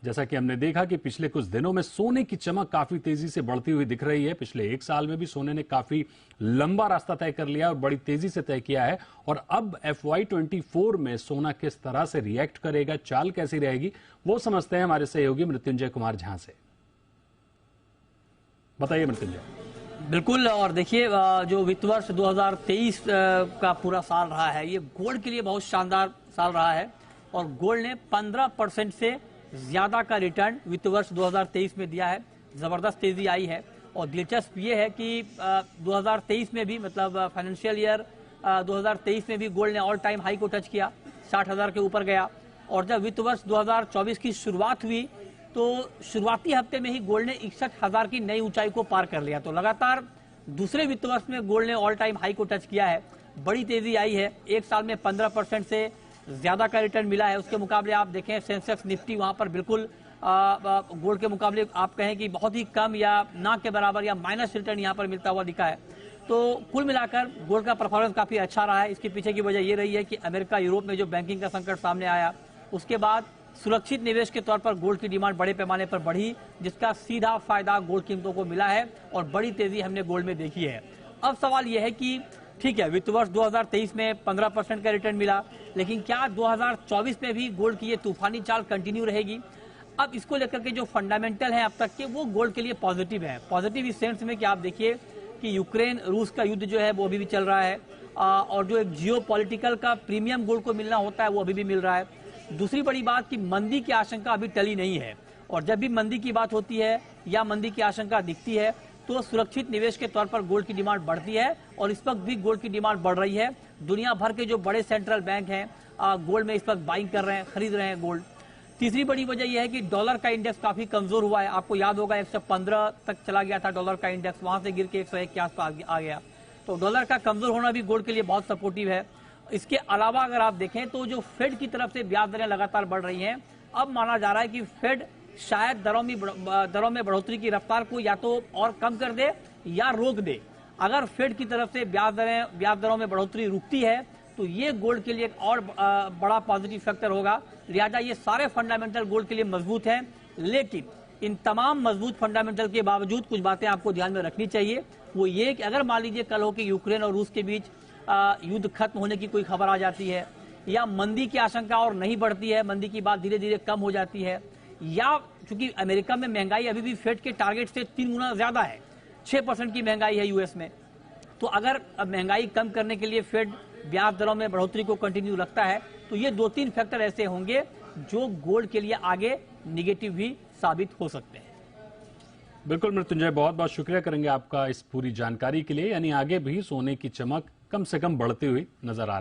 जैसा कि हमने देखा कि पिछले कुछ दिनों में सोने की चमक काफी तेजी से बढ़ती हुई दिख रही है। पिछले एक साल में भी सोने ने काफी लंबा रास्ता तय कर लिया और बड़ी तेजी से तय किया है। और अब FY24 में सोना किस तरह से रिएक्ट करेगा, चाल कैसी रहेगी, वो समझते हैं हमारे सहयोगी मृत्युंजय कुमार झा से। बताइए मृत्युंजय। बिल्कुल। और देखिए, जो वित्त वर्ष 2023 का पूरा साल रहा है, ये गोल्ड के लिए बहुत शानदार साल रहा है और गोल्ड ने 15% से ज्यादा का रिटर्न वित्त वर्ष 2023 में दिया है। जबरदस्त तेजी आई है और दिलचस्प ये है कि 2023 में भी, मतलब फाइनेंशियल ईयर 2023 में भी गोल्ड ने ऑल टाइम हाई को टच किया, 60,000 के ऊपर गया। और जब वित्त वर्ष 2024 की शुरुआत हुई तो शुरुआती हफ्ते में ही गोल्ड ने 61,000 की नई ऊंचाई को पार कर लिया। तो लगातार दूसरे वित्त वर्ष में गोल्ड ने ऑल टाइम हाई को टच किया है, बड़ी तेजी आई है। एक साल में 15% से ज्यादा का रिटर्न मिला है। उसके मुकाबले आप देखें सेंसेक्स निफ्टी वहां पर बिल्कुल गोल्ड के मुकाबले आप कहें कि बहुत ही कम या ना के बराबर या माइनस रिटर्न यहां पर मिलता हुआ दिखा है। तो कुल मिलाकर गोल्ड का परफॉर्मेंस काफी अच्छा रहा है। इसके पीछे की वजह यह रही है कि अमेरिका यूरोप में जो बैंकिंग का संकट सामने आया, उसके बाद सुरक्षित निवेश के तौर पर गोल्ड की डिमांड बड़े पैमाने पर बढ़ी, जिसका सीधा फायदा गोल्ड कीमतों को मिला है और बड़ी तेजी हमने गोल्ड में देखी है। अब सवाल यह है कि ठीक है, वित्त वर्ष 2023 में 15% का रिटर्न मिला, लेकिन क्या 2024 में भी गोल्ड की ये तूफानी चाल कंटिन्यू रहेगी? अब इसको लेकर के जो फंडामेंटल है अब तक के, वो गोल्ड के लिए पॉजिटिव है। पॉजिटिव इस सेंस में कि आप देखिए कि यूक्रेन रूस का युद्ध जो है वो अभी भी चल रहा है और जो एक जियो पॉलिटिकल का प्रीमियम गोल्ड को मिलना होता है वो अभी भी मिल रहा है। दूसरी बड़ी बात कि मंदी की आशंका अभी टली नहीं है और जब भी मंदी की बात होती है या मंदी की आशंका दिखती है तो सुरक्षित निवेश के तौर पर गोल्ड की डिमांड बढ़ती है और इस वक्त भी गोल्ड की डिमांड बढ़ रही है। दुनिया भर के जो बड़े सेंट्रल बैंक हैं गोल्ड में इस वक्त बाइंग कर रहे हैं, खरीद रहे हैं गोल्ड। तीसरी बड़ी वजह यह है कि डॉलर का इंडेक्स काफी कमजोर हुआ है। आपको याद होगा 115 तक चला गया था डॉलर का इंडेक्स, वहां से गिर के 101 के आसपास आ गया। तो डॉलर का कमजोर होना भी गोल्ड के लिए बहुत सपोर्टिव है। इसके अलावा अगर आप देखें तो जो फेड की तरफ से ब्याज दरें लगातार बढ़ रही हैं, अब माना जा रहा है कि फेड शायद दरों में बढ़ोतरी की रफ्तार को या तो और कम कर दे या रोक दे। अगर फेड की तरफ से ब्याज दरों में बढ़ोतरी रुकती है तो ये गोल्ड के लिए एक और बड़ा पॉजिटिव फैक्टर होगा। लिहाजा ये सारे फंडामेंटल गोल्ड के लिए मजबूत हैं, लेकिन इन तमाम मजबूत फंडामेंटल के बावजूद कुछ बातें आपको ध्यान में रखनी चाहिए। वो ये कि अगर मान लीजिए कल हो कि यूक्रेन और रूस के बीच युद्ध खत्म होने की कोई खबर आ जाती है या मंदी की आशंका और नहीं बढ़ती है, मंदी की बात धीरे धीरे कम हो जाती है, या चूंकि अमेरिका में महंगाई अभी भी फेड के टारगेट से 3 गुना ज्यादा है, 6% की महंगाई है यूएस में, तो अगर महंगाई कम करने के लिए फेड ब्याज दरों में बढ़ोतरी को कंटिन्यू रखता है तो ये 2-3 फैक्टर ऐसे होंगे जो गोल्ड के लिए आगे निगेटिव भी साबित हो सकते हैं। बिल्कुल मृत्युंजय, बहुत बहुत शुक्रिया करेंगे आपका इस पूरी जानकारी के लिए। यानी आगे भी सोने की चमक कम से कम बढ़ती हुई नजर आ रही है।